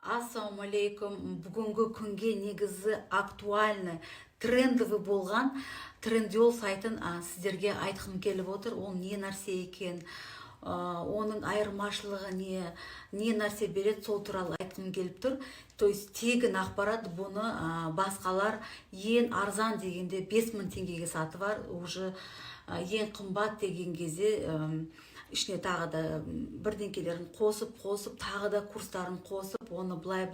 Ассалаумалейкум. Бүгінгі күнге негізі актуальны, трендовый болған трендиол сайтын сіздерге айтқым келіп отыр. Ол не нәрсе екен, оның айырмашылығы не нәрсе береді, сол туралы айтқым келіп тұр. То есть тегін ақпарат, бұны басқалар ең арзан дегенде 5000 теңгеге сатып бар. Уже ең қымбат деген кезде ішіне тағы да бірдеңкелерін қосып, тағы да курстарын қосып, оны былай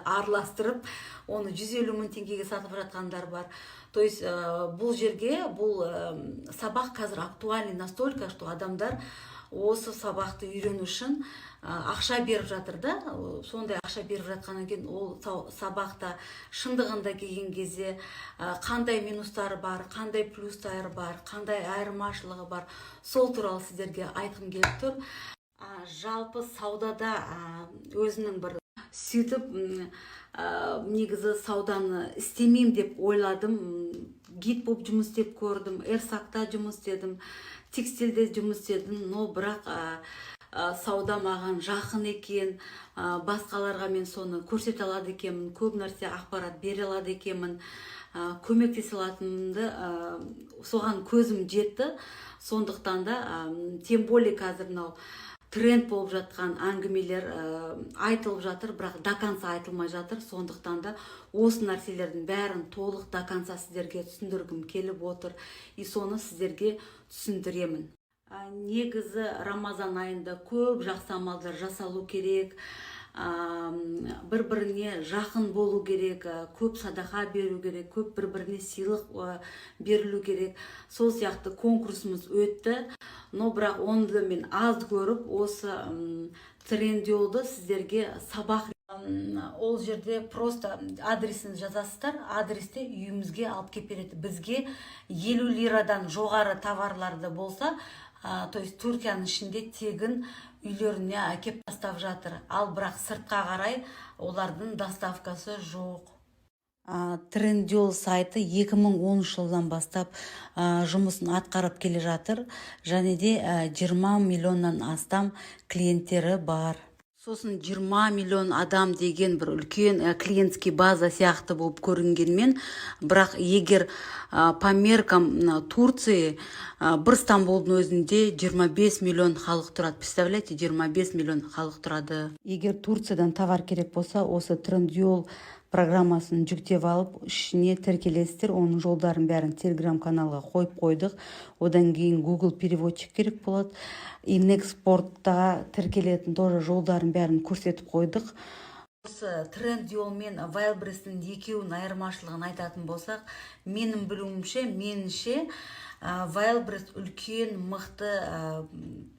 араластырып, оны 150 000 теңгеге сатып жатқандар бар. То есть бұл жерге, бұл сабақ қазір актуальный настолько, что адамдар осы сабақты үйрену үшін ақша беріп жатыр да. Сондай ақша беріп жатқаннан кейін ол сабақта шындығында келген кезде қандай минустары бар, қандай плюстары бар, қандай айырмашылығы бар, сол туралы сіздерге айтқым келіп тұр. Жалпы саудада өзінің бір сөйтіп негізі сауданы істемеймін деп ойладым. Гид болып жұмыс істеп көрдім, Эрсакта жұмыс істедім, текстильде жұмыс істедім, но бірақ сауда маған жақын екен, басқаларға мен соны көрсете алады екенмін, көп нәрсе ақпарат бере алады екенмін, көмектесе алатынымды соған көзім жетті. Сондықтан да тем более қазір мынау тренд болып жатқан әңгімелер айтылып жатыр, бірақ до конца айтылмай жатыр. Сондықтан да осы нәрселердің бәрін толық до конца сіздерге түсіндіргім келіп отыр. И соны сіздерге түсіндіремін. Негізі Рамазан айында көп жақсы амалдар жасалу керек, бір-біріне жақын болу керек, көп садақа беру керек, көп бір-біріне сыйлық берілу керек. Сол сияқты конкурсымыз өтті, но бірақ оны мен аз көріп, осы трендиолды сіздерге сабақ. Ол жерде просто адресін жазасыздар, адресте үйімізге алып кеп береді. Бізге 50 лирадан жоғары товарларды болса, то есть Түркияның ішінде тегін үйлеріне әкеп тастап жатыр. Ал бірақ сыртқа қарай олардың доставкасы жоқ. Трендиол сайты 2010 жылдан бастап жұмысын атқарып келе жатыр. Және де 20 миллионнан астам клиенттері бар. Сосын 20 миллион адам деген бір үлкен клиентский база сияқты болып көрінгенмен, бірақ егер по меркам Турции бір Стамбулдың өзінде 25 миллион халық тұрады. Представляете, 25 миллион халық тұрады. Егер Турциядан товар керек болса, осы трендиол программасын жүктеп алып, ішіне тіркелесіздер. Оның жолдарын бәрін Telegram каналға қойып қойдық. Одан кейін Google переводчик керек болады. Инэкспортта тіркелетін тоже жолдарын бәрін көрсетіп қойдық. Осы трендиол мен Wildberries-тің екеуінің айырмашылығын айтатын болсақ, менің білуімше, Wildberries үлкен, мықты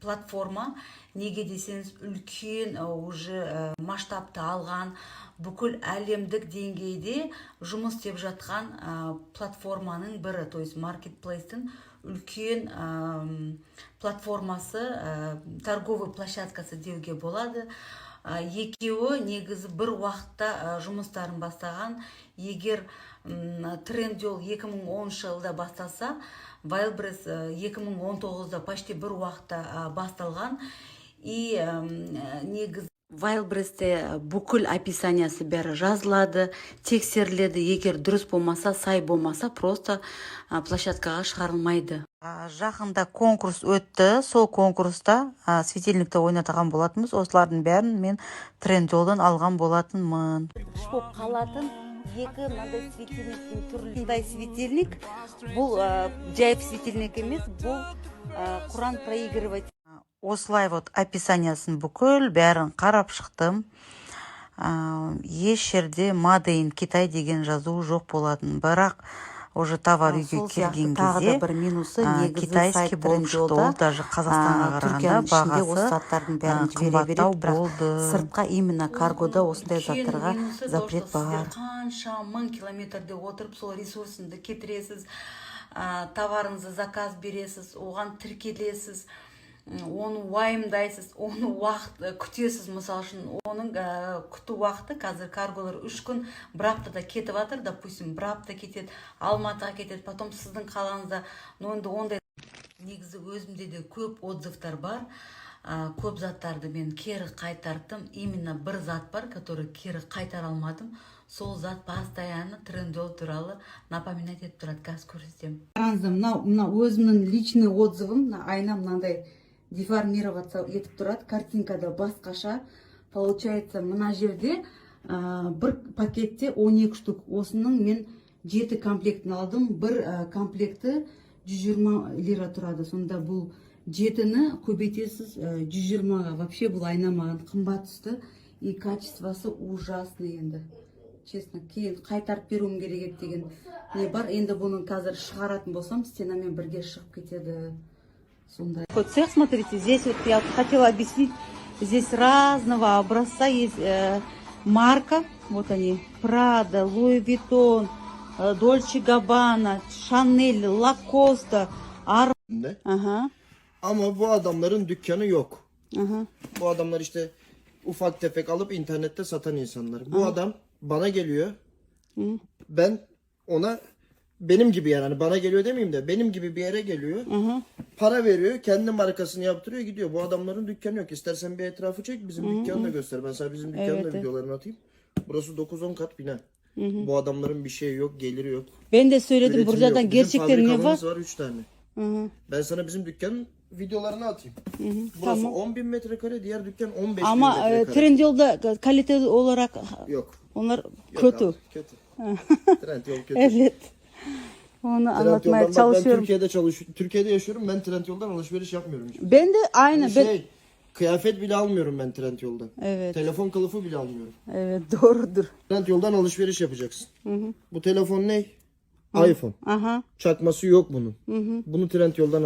платформа. Неге десеңіз, үлкен уже масштабты алған, бүкіл әлемдік деңгейде жұмыс істеп жатқан платформаның бірі, то есть маркетплейстің үлкен платформасы, торговый площадкасы деуге болады. Екеуі негізі бір уақытта жұмыстарын бастаған. Егер трендиол 2010 жылда басталса, Wildberries 2019-да почти бір уақытта басталған. И негізі Wildberries-те бүкіл описаниясы бәрі жазылады, тексеріледі. Егер дұрыс болмаса, сай болмаса, просто площадкаға шығарылмайды. Жақында конкурс өтті. Сол конкурста светильникті ойнатаған болатынбыз. Осылардың бәрін мен трендиолдан алған болатынмын. Шоп қалатын екі мынандай светильниктің түрлі. Светильник бұл жайып светильник емес, бұл Құран проигрывать. Осылай описаниясын бүкіл бәрін қарап шықтым. Еш жерде Made in Китай деген жазу жоқ болатын. Бірақ уже товар үйге келген кезде китайский болып шықты. Ол даже Қазақстанға қарағанда бағасы қымбаттау болды. Сыртқа именно каргода осындай заттарға запрет бар. Қанша 1000 километрде отырып, сол ресурсыңды кетіресіз, товарыңызды заказ бересіз, оған тіркелесіз, оны уайымдайсыз, оны уақыт күтесіз. Мысал үшін, оның күту уақыты қазір карголар 3 күн, бір аптада кетіп жатыр, допустим, бір апта кетеді, Алматыға кетеді, потом сіздің қалаңызда. Ондай негізі өзімде де көп отзывтар бар. көп заттарды мен кері қайтардым. Именно бір зат бар, который кері қайтара алмадым. Сол зат постоянно Трендол туралы напоминать етіп тұрады. Қазір көрсетемін. Қараңыздар, мына өзімнің личный отзывым, мына айна мынандай деформироваться етіп тұрады. Картинкада басқаша. Получается, мына жерде бір пакетте 12 штук. Осының мен 7 комплектін алдым. Бір комплекті 120 лира тұрады. Сонда бұл 7-ні көбейтесіз 120-ға. Вообще бұл айна маған қымбат түсті. И качествосы ужасный енді. Честно, кейін қайтарып беруім керек еді деген не бар. Енді бұның қазір шығаратын болсам, стенамен бірге шығып кетеді. Сондай. Вот цех, смотрите, здесь вот я хотела объяснить. Здесь разного образца есть марка. Вот они. Prada, Louis Vuitton, Dolce Gabbana, Chanel, Lacoste, Ne? Aha. Ama bu adamların dükkanı yok. Aha. Bu adamlar işte ufak tefek alıp internette satan insanlar. Bu adam bana geliyor. Ben ona benim gibi yani hani bana geliyor demeyeyim de benim gibi bir yere geliyor. Para veriyor, kendi markasını yaptırıyor, gidiyor. Bu adamların dükkanı yok. İstersen bir etrafı çek, bizim dükkanı da göster. Ben sana bizim dükkanın da videolarını atayım. Burası 9-10 kat bina. Bu adamların bir şeyi yok, geliri yok. Ben de söyledim Üretimi buradan yok. gerçekten Bizim ne var? fabrikamız var 3 tane. Ben sana bizim dükkanın videolarını atayım. Burası Tamam. 10.000 metrekare, diğer dükkan 15.000 Ama metrekare. Trendyol'da kalite olarak Yok. onlar Yok kötü. abi, kötü. Trendyol kötü. Evet. Onu anlatmaya Trendyol'dan bak, çalışıyorum. ben Türkiye'de yaşıyorum. Ben Trendyol'dan alışveriş yapmıyorum hiç. Ben de aynı. Kıyafet bile almıyorum ben Trendyol'dan. Evet. Telefon kılıfı bile almıyorum. Evet, doğrudur. Trendyol'dan alışveriş yapacaksın. Bu telefon ne? iPhone. Aha. Çakması yok bunun. Bunu Trendyol'dan